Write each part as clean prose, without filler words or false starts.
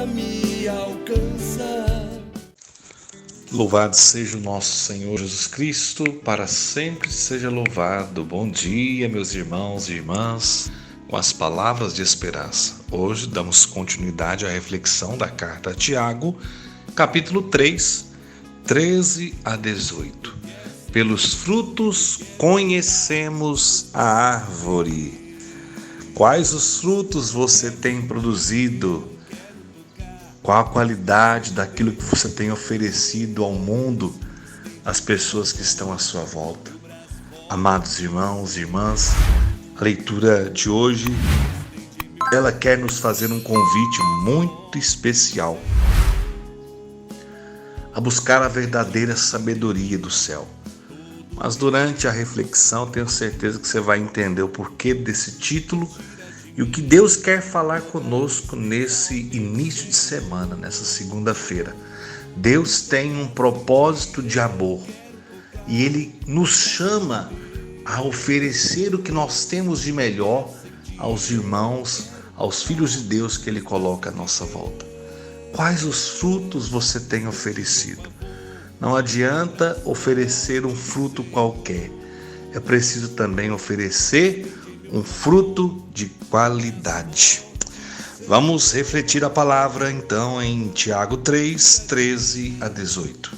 pra me alcançar. Louvado seja o nosso Senhor Jesus Cristo, para sempre seja louvado. Bom dia, meus irmãos e irmãs, com as palavras de esperança. Hoje damos continuidade à reflexão da carta a Tiago, capítulo 3, 13 a 18. Pelos frutos conhecemos a árvore. Quais os frutos você tem produzido? Qual a qualidade daquilo que você tem oferecido ao mundo, às pessoas que estão à sua volta? Amados irmãos e irmãs, a leitura de hoje, ela quer nos fazer um convite muito especial a buscar a verdadeira sabedoria do céu. Mas durante a reflexão, tenho certeza que você vai entender o porquê desse título e o que Deus quer falar conosco nesse início de semana, nessa segunda-feira. Deus tem um propósito de amor e Ele nos chama a oferecer o que nós temos de melhor aos irmãos, aos filhos de Deus que Ele coloca à nossa volta. Quais os frutos você tem oferecido? Não adianta oferecer um fruto qualquer. É preciso também oferecer um fruto de qualidade. Vamos refletir a palavra então em Tiago 3, 13 a 18.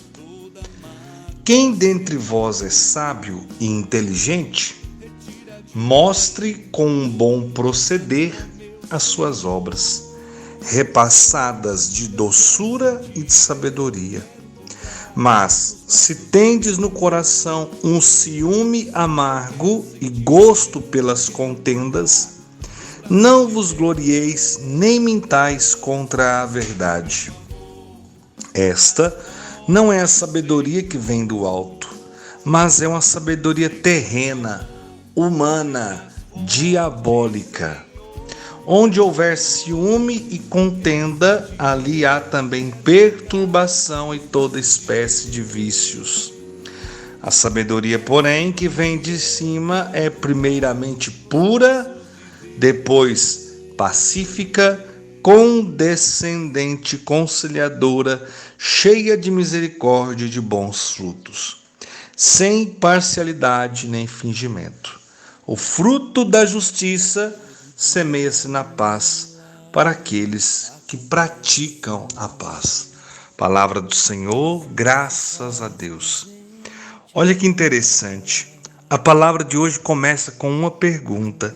Quem dentre vós é sábio e inteligente, mostre com um bom proceder as suas obras, repassadas de doçura e de sabedoria. Mas, se tendes no coração um ciúme amargo e gosto pelas contendas, não vos glorieis nem mintais contra a verdade. Esta não é a sabedoria que vem do alto, mas é uma sabedoria terrena, humana, diabólica. Onde houver ciúme e contenda, ali há também perturbação e toda espécie de vícios. A sabedoria, porém, que vem de cima é primeiramente pura, depois pacífica, condescendente, conciliadora, cheia de misericórdia e de bons frutos, sem parcialidade nem fingimento. O fruto da justiça semeia-se na paz para aqueles que praticam a paz. Palavra do Senhor, graças a Deus. Olha que interessante. A palavra de hoje começa com uma pergunta: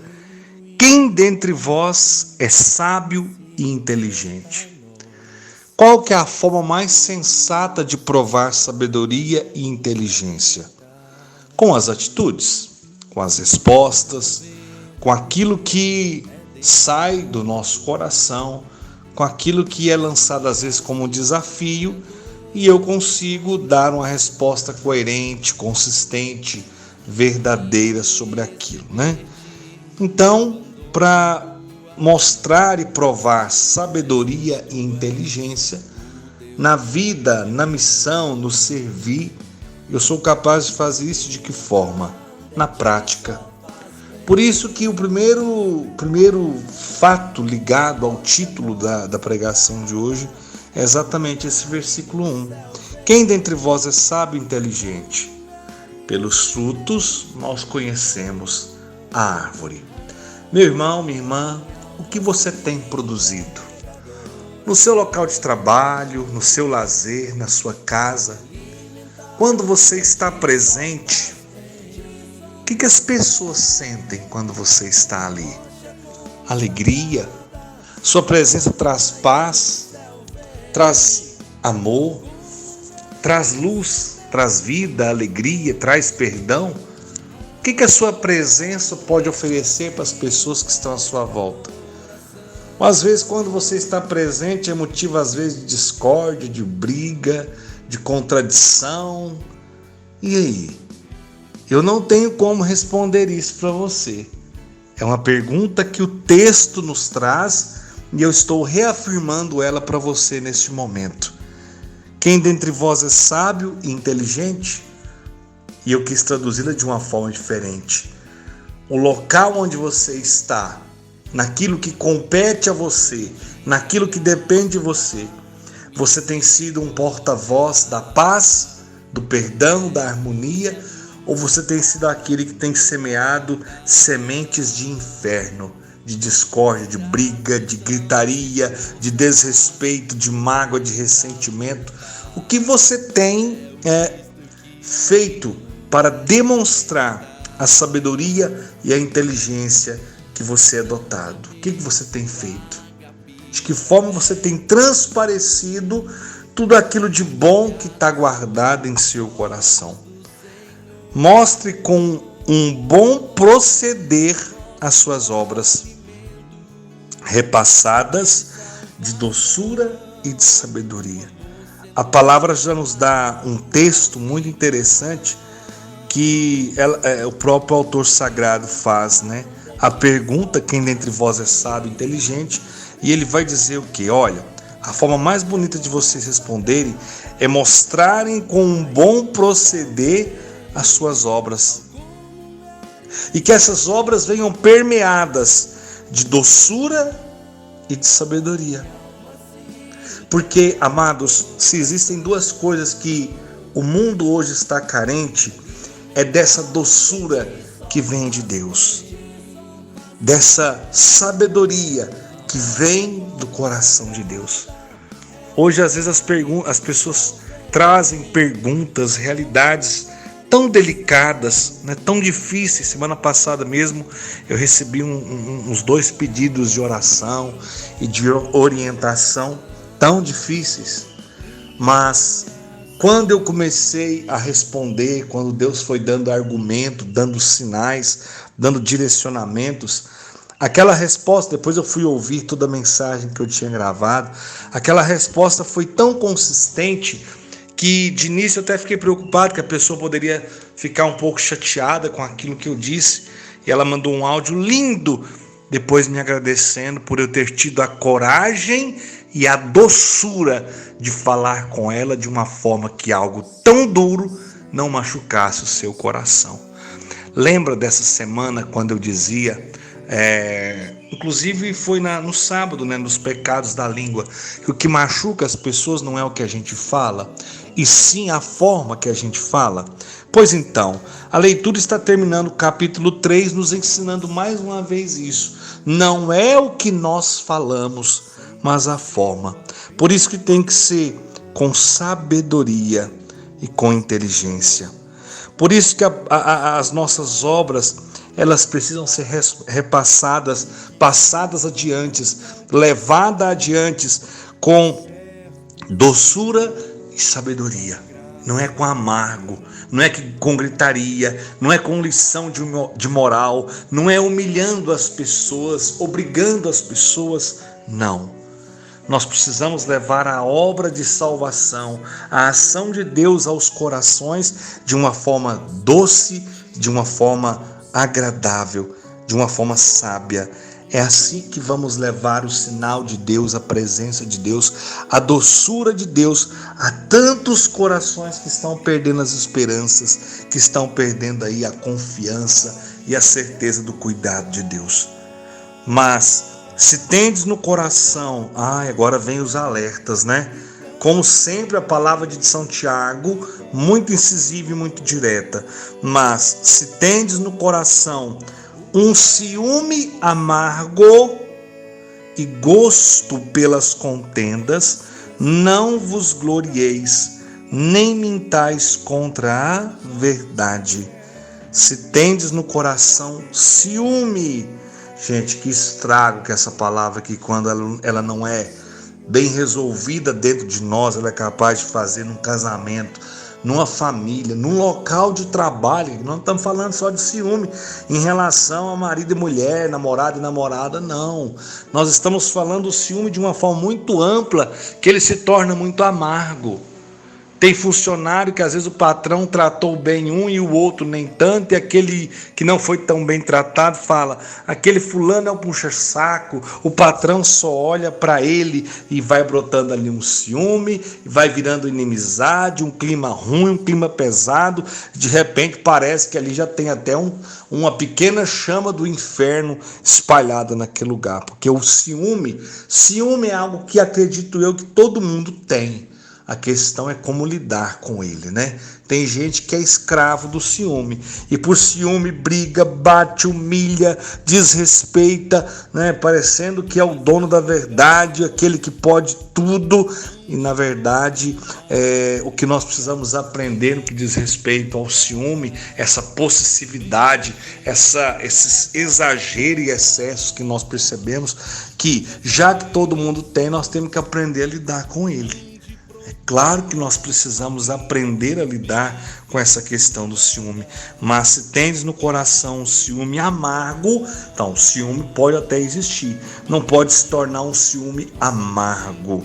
quem dentre vós é sábio e inteligente? Qual que é a forma mais sensata de provar sabedoria e inteligência? Com as atitudes, com as respostas, com aquilo que sai do nosso coração, com aquilo que é lançado às vezes como um desafio, e eu consigo dar uma resposta coerente, consistente, verdadeira sobre aquilo, né? Então, para mostrar e provar sabedoria e inteligência na vida, na missão, no servir, eu sou capaz de fazer isso de que forma? Na prática. Por isso que o primeiro fato ligado ao título da pregação de hoje é exatamente esse versículo 1. Quem dentre vós é sábio e inteligente? Pelos frutos nós conhecemos a árvore. Meu irmão, minha irmã, o que você tem produzido? No seu local de trabalho, no seu lazer, na sua casa, quando você está presente, o que as pessoas sentem quando você está ali? Alegria? Sua presença traz paz, traz amor, traz luz, traz vida, alegria, traz perdão? O que a sua presença pode oferecer para as pessoas que estão à sua volta? Às vezes, quando você está presente, é motivo às vezes de discórdia, de briga, de contradição. E aí? Eu não tenho como responder isso para você. É uma pergunta que o texto nos traz e eu estou reafirmando ela para você neste momento. Quem dentre vós é sábio e inteligente? E eu quis traduzi-la de uma forma diferente. O local onde você está naquilo que compete a você, naquilo que depende de você. Você tem sido um porta-voz da paz, do perdão, da harmonia, ou você tem sido aquele que tem semeado sementes de inferno, de discórdia, de briga, de gritaria, de desrespeito, de mágoa, de ressentimento? O que você tem feito para demonstrar a sabedoria e a inteligência que você é dotado? O que você tem feito? De que forma você tem transparecido tudo aquilo de bom que está guardado em seu coração? Mostre com um bom proceder as suas obras, repassadas de doçura e de sabedoria. A palavra já nos dá um texto muito interessante que o próprio autor sagrado faz, né? A pergunta: quem dentre vós é sábio e inteligente? E ele vai dizer o quê? Olha, a forma mais bonita de vocês responderem é mostrarem com um bom proceder as suas obras. E que essas obras venham permeadas de doçura e de sabedoria. Porque, amados, se existem duas coisas que o mundo hoje está carente, é dessa doçura que vem de Deus, dessa sabedoria que vem do coração de Deus. Hoje, às vezes, as pessoas trazem perguntas, realidades tão delicadas, né, tão difíceis. Semana passada mesmo eu recebi uns 2 pedidos de oração e de orientação tão difíceis, mas quando eu comecei a responder, quando Deus foi dando argumento, dando sinais, dando direcionamentos, aquela resposta, depois eu fui ouvir toda a mensagem que eu tinha gravado, aquela resposta foi tão consistente que de início eu até fiquei preocupado que a pessoa poderia ficar um pouco chateada com aquilo que eu disse, e ela mandou um áudio lindo depois me agradecendo por eu ter tido a coragem e a doçura de falar com ela de uma forma que algo tão duro não machucasse o seu coração. Lembra dessa semana quando eu dizia, inclusive foi no sábado, né, nos pecados da língua, que o que machuca as pessoas não é o que a gente fala, e sim a forma que a gente fala? Pois então, a leitura está terminando o capítulo 3, nos ensinando mais uma vez isso. Não é o que nós falamos, mas a forma. Por isso que tem que ser com sabedoria e com inteligência. Por isso que as nossas obras, elas precisam ser repassadas, passadas adiante, levadas adiante com doçura e sabedoria. Não é com amargo, não é com gritaria, não é com lição de moral, não é humilhando as pessoas, obrigando as pessoas, não. Nós precisamos levar a obra de salvação, a ação de Deus aos corações de uma forma doce, de uma forma agradável, de uma forma sábia. É assim que vamos levar o sinal de Deus, a presença de Deus, a doçura de Deus a tantos corações que estão perdendo as esperanças, que estão perdendo aí a confiança e a certeza do cuidado de Deus. Mas se tendes no coração, agora vem os alertas, né? Como sempre, a palavra de São Tiago, muito incisiva e muito direta. Mas se tendes no coração um ciúme amargo e gosto pelas contendas, não vos glorieis, nem mintais contra a verdade. Se tendes no coração ciúme, gente, que estrago que essa palavra aqui, quando ela não é bem resolvida dentro de nós, ela é capaz de fazer num casamento, numa família, num local de trabalho. Nós não estamos falando só de ciúme em relação a marido e mulher, namorado e namorada, não. Nós estamos falando do ciúme de uma forma muito ampla, que ele se torna muito amargo. Tem funcionário que às vezes o patrão tratou bem um e o outro nem tanto, e aquele que não foi tão bem tratado fala: aquele fulano é um puxa-saco, o patrão só olha para ele, e vai brotando ali um ciúme, vai virando inimizade, um clima ruim, um clima pesado. De repente parece que ali já tem até uma pequena chama do inferno espalhada naquele lugar, porque o ciúme é algo que acredito eu que todo mundo tem. A questão é como lidar com ele, né? Tem gente que é escravo do ciúme e por ciúme briga, bate, humilha, desrespeita, né? Parecendo que é o dono da verdade, aquele que pode tudo. E na verdade, o que nós precisamos aprender no que diz respeito ao ciúme, essa possessividade, esses exageros e excessos que nós percebemos, que já que todo mundo tem, nós temos que aprender a lidar com ele. É claro que nós precisamos aprender a lidar com essa questão do ciúme, mas se tendes no coração um ciúme amargo, então o ciúme pode até existir, não pode se tornar um ciúme amargo,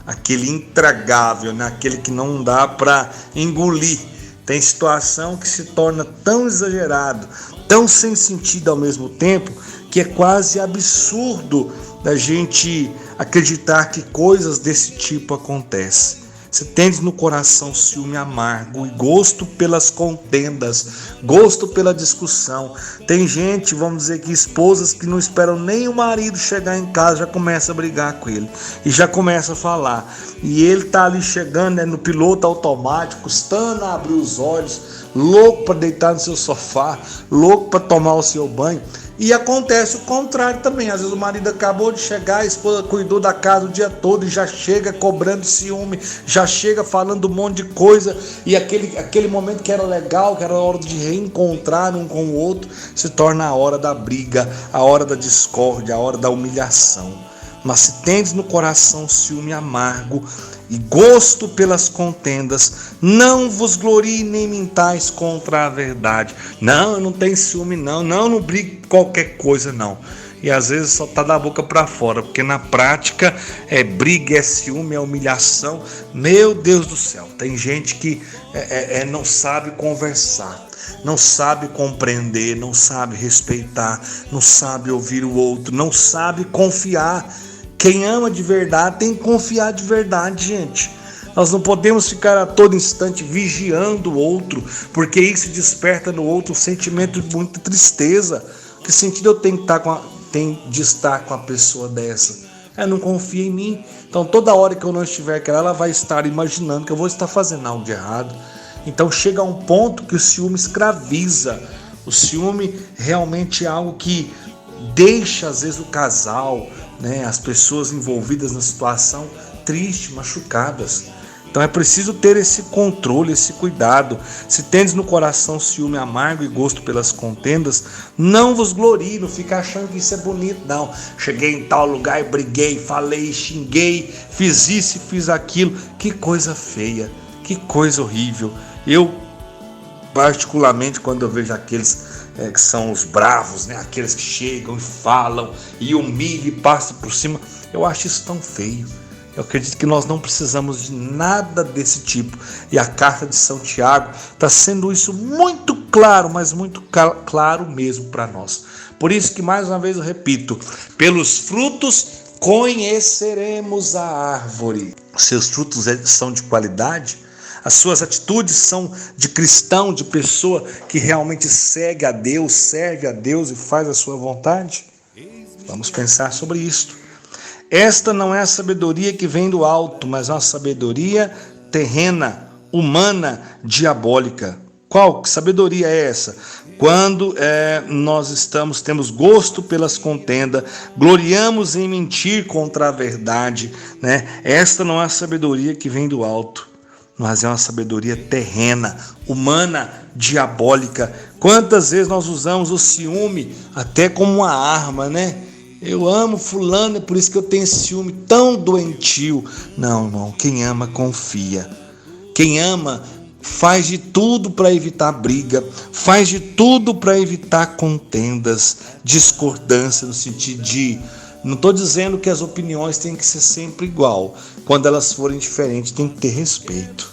aquele intragável, né? Aquele que não dá para engolir. Tem situação que se torna tão exagerado, tão sem sentido ao mesmo tempo, que é quase absurdo da gente acreditar que coisas desse tipo acontecem. Se tendes no coração ciúme amargo e gosto pelas contendas, gosto pela discussão. Tem gente, vamos dizer que esposas que não esperam nem o marido chegar em casa, já começa a brigar com ele. E já começa a falar. E ele tá ali chegando, né, no piloto automático, custando a abrir os olhos, louco para deitar no seu sofá, louco para tomar o seu banho. E acontece o contrário também. Às vezes o marido acabou de chegar, a esposa cuidou da casa o dia todo e já chega cobrando ciúme, já chega falando um monte de coisa, e aquele momento que era legal, que era a hora de reencontrar um com o outro, se torna a hora da briga, a hora da discórdia, a hora da humilhação. Mas se tendes no coração ciúme amargo e gosto pelas contendas, não vos glorie nem mintais contra a verdade. Não, eu não tenho ciúme não brigue qualquer coisa não. E às vezes só tá da boca para fora, porque na prática é briga, é ciúme, é humilhação. Meu Deus do céu, tem gente que não sabe conversar, não sabe compreender, não sabe respeitar, não sabe ouvir o outro, não sabe confiar. Quem ama de verdade tem que confiar de verdade, gente. Nós não podemos ficar a todo instante vigiando o outro, porque isso desperta no outro um sentimento de muita tristeza. Que sentido eu tenho de estar com a pessoa dessa? Não confia em mim. Então toda hora que eu não estiver com ela, ela vai estar imaginando que eu vou estar fazendo algo de errado. Então chega a um ponto que o ciúme escraviza. O ciúme realmente é algo que deixa às vezes o casal, né, as pessoas envolvidas na situação tristes, machucadas. Então é preciso ter esse controle, esse cuidado. Se tendes no coração ciúme amargo e gosto pelas contendas, não vos glorie, não fica achando que isso é bonito, não. Cheguei em tal lugar e briguei, falei, xinguei, fiz isso e fiz aquilo. Que coisa feia, que coisa horrível. Eu, particularmente, quando eu vejo aqueles que são os bravos, né? Aqueles que chegam e falam e humilham e passam por cima, eu acho isso tão feio. Eu acredito que nós não precisamos de nada desse tipo, e a carta de São Tiago está sendo isso muito claro, mas muito claro mesmo para nós. Por isso que mais uma vez eu repito: pelos frutos conheceremos a árvore. Seus frutos são de qualidade? As suas atitudes são de cristão, de pessoa que realmente segue a Deus, serve a Deus e faz a sua vontade? Vamos pensar sobre isto. Esta não é a sabedoria que vem do alto, mas uma sabedoria terrena, humana, diabólica. Qual sabedoria é essa? Quando nós temos gosto pelas contendas, gloriamos em mentir contra a verdade, né? Esta não é a sabedoria que vem do alto, mas é uma sabedoria terrena, humana, diabólica. Quantas vezes nós usamos o ciúme até como uma arma, né? Eu amo fulano, é por isso que eu tenho esse ciúme tão doentio. Não, irmão, quem ama confia. Quem ama faz de tudo para evitar briga, faz de tudo para evitar contendas, discordância, no sentido de... Não estou dizendo que as opiniões têm que ser sempre igual. Quando elas forem diferentes, tem que ter respeito.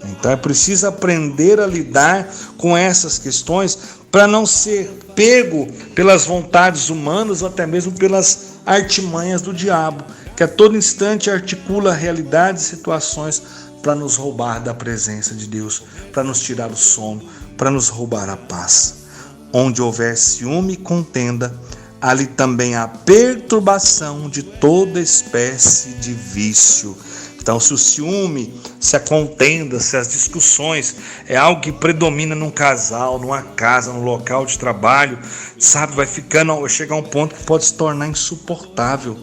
Então é preciso aprender a lidar com essas questões para não ser pego pelas vontades humanas ou até mesmo pelas artimanhas do diabo, que a todo instante articula realidades e situações para nos roubar da presença de Deus, para nos tirar o sono, para nos roubar a paz. Onde houver ciúme e contenda, ali também há perturbação de toda espécie de vício. Então, se o ciúme, se a contenda, se as discussões é algo que predomina num casal, numa casa, num local de trabalho, sabe, vai chegar a um ponto que pode se tornar insuportável.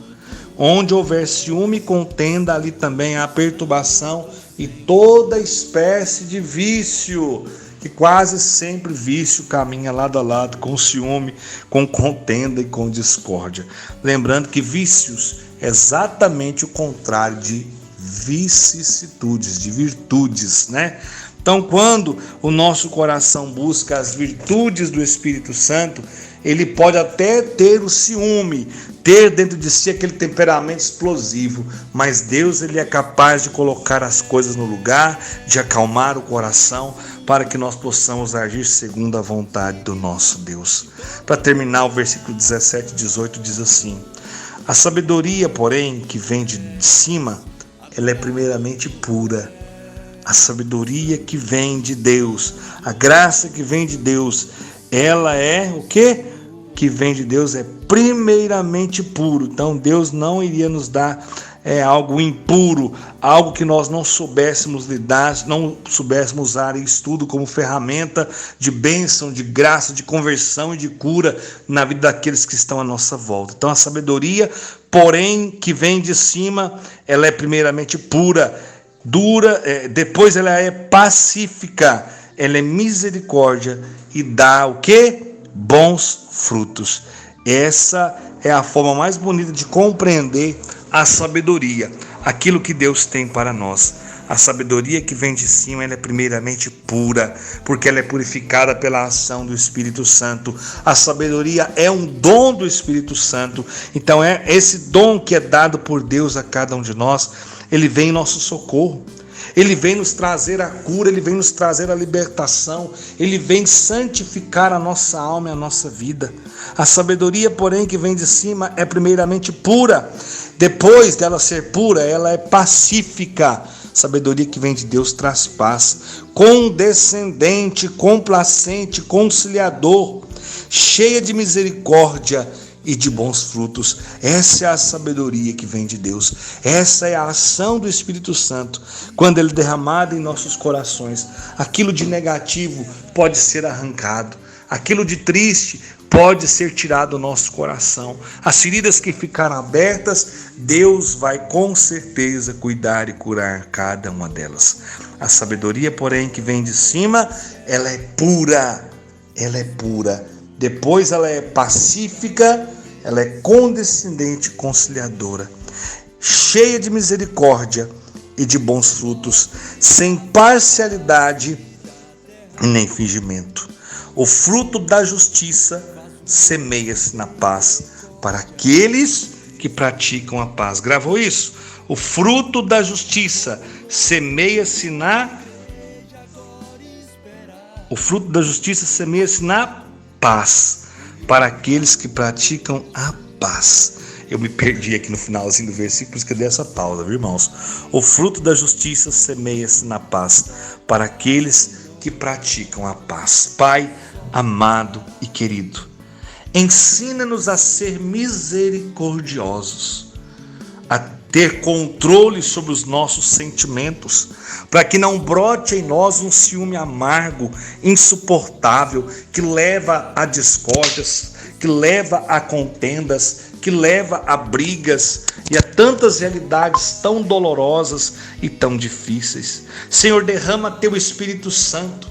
Onde houver ciúme e contenda, ali também há perturbação e toda espécie de vício, que quase sempre vício caminha lado a lado com ciúme, com contenda e com discórdia. Lembrando que vícios é exatamente o contrário de vicissitudes, de virtudes, né? Então, quando o nosso coração busca as virtudes do Espírito Santo, ele pode até ter o ciúme, ter dentro de si aquele temperamento explosivo, mas Deus, ele é capaz de colocar as coisas no lugar, de acalmar o coração, para que nós possamos agir segundo a vontade do nosso Deus. Para terminar, o versículo 17 e 18 diz assim: a sabedoria, porém, que vem de cima, ela é primeiramente pura. A sabedoria que vem de Deus, a graça que vem de Deus, ela é o quê? Que vem de Deus é primeiramente puro. Então Deus não iria nos dar algo impuro, algo que nós não soubéssemos lidar, não soubéssemos usar isso tudo como ferramenta de bênção, de graça, de conversão e de cura na vida daqueles que estão à nossa volta. Então a sabedoria, porém, que vem de cima, ela é primeiramente pura, dura, depois ela é pacífica, ela é misericórdia e dá o quê? Bons frutos. Essa é a forma mais bonita de compreender a sabedoria, aquilo que Deus tem para nós. A sabedoria que vem de cima, ela é primeiramente pura, porque ela é purificada pela ação do Espírito Santo. A sabedoria é um dom do Espírito Santo. Então é esse dom que é dado por Deus a cada um de nós. Ele vem em nosso socorro. Ele vem nos trazer a cura, ele vem nos trazer a libertação, ele vem santificar a nossa alma e a nossa vida. A sabedoria, porém, que vem de cima é primeiramente pura. Depois dela ser pura, ela é pacífica. Sabedoria que vem de Deus traz paz, condescendente, complacente, conciliador, cheia de misericórdia e de bons frutos. Essa é a sabedoria que vem de Deus. Essa é a ação do Espírito Santo. Quando ele é derramado em nossos corações, aquilo de negativo pode ser arrancado, aquilo de triste pode ser tirado do nosso coração. As feridas que ficaram abertas, Deus vai com certeza cuidar e curar cada uma delas. A sabedoria, porém, que vem de cima, ela é pura. Ela é pura. Depois ela é pacífica, ela é condescendente e conciliadora, cheia de misericórdia e de bons frutos, sem parcialidade e nem fingimento. O fruto da justiça semeia-se na paz para aqueles que praticam a paz. Gravou isso? O fruto da justiça semeia-se na... O fruto da justiça semeia-se na paz para aqueles que praticam a paz. Eu me perdi aqui no finalzinho do versículo, por isso que eu dei essa pausa, viu, irmãos? O fruto da justiça semeia-se na paz para aqueles que praticam a paz. Pai amado e querido, ensina-nos a ser misericordiosos, a ter controle sobre os nossos sentimentos, para que não brote em nós um ciúme amargo, insuportável, que leva a discórdias, que leva a contendas, que leva a brigas e a tantas realidades tão dolorosas e tão difíceis. Senhor, derrama teu Espírito Santo,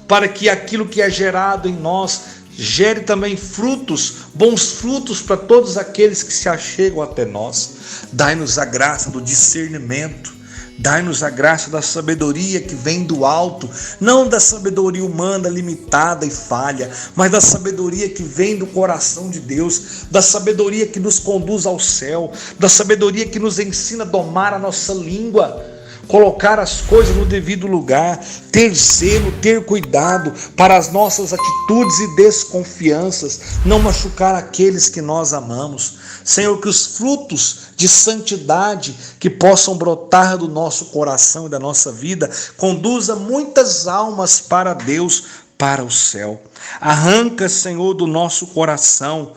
para que aquilo que é gerado em nós gere também frutos, bons frutos para todos aqueles que se achegam até nós. Dai-nos a graça do discernimento, dai-nos a graça da sabedoria que vem do alto, não da sabedoria humana limitada e falha, mas da sabedoria que vem do coração de Deus, da sabedoria que nos conduz ao céu, da sabedoria que nos ensina a domar a nossa língua. colocar as coisas no devido lugar, ter zelo, ter cuidado para as nossas atitudes e desconfianças, não machucar aqueles que nós amamos. Senhor, que os frutos de santidade que possam brotar do nosso coração e da nossa vida conduza muitas almas para Deus, para o céu. Arranca, Senhor, do nosso coração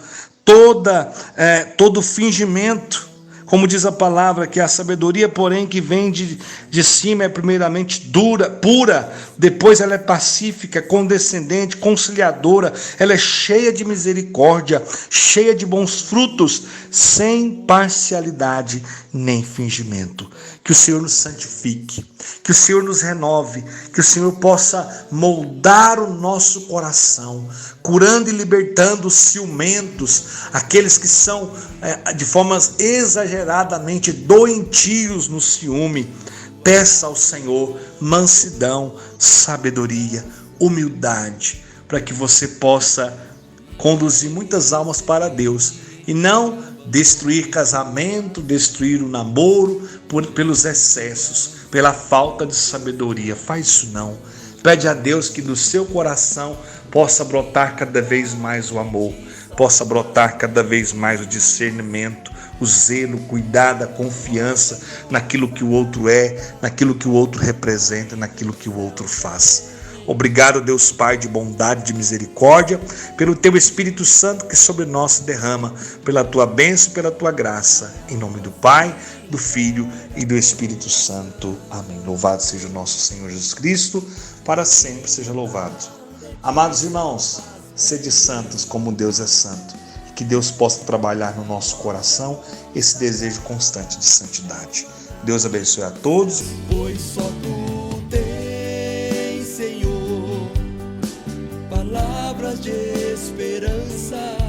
todo fingimento. Como diz a palavra, que a sabedoria, porém, que vem de cima é primeiramente dura, pura, depois ela é pacífica, condescendente, conciliadora, ela é cheia de misericórdia, cheia de bons frutos, sem parcialidade nem fingimento. Que o Senhor nos santifique, que o Senhor nos renove, que o Senhor possa moldar o nosso coração, curando e libertando os ciumentos, aqueles que são de formas exageradamente doentios no ciúme. Peça ao Senhor mansidão, sabedoria, humildade, para que você possa conduzir muitas almas para Deus e não destruir casamento, destruir o namoro pelos excessos, pela falta de sabedoria. Faz isso não. Pede a Deus que do seu coração possa brotar cada vez mais o amor, possa brotar cada vez mais o discernimento, o zelo, o cuidado, a confiança naquilo que o outro é, naquilo que o outro representa, naquilo que o outro faz. Obrigado, Deus Pai de bondade e de misericórdia, pelo Teu Espírito Santo que sobre nós se derrama, pela Tua bênção e pela Tua graça. Em nome do Pai, do Filho e do Espírito Santo. Amém. Louvado seja o nosso Senhor Jesus Cristo, para sempre seja louvado. Amados irmãos, sede santos como Deus é santo. E que Deus possa trabalhar no nosso coração esse desejo constante de santidade. Deus abençoe a todos. Pois só Tu tens, Senhor, palavras de esperança.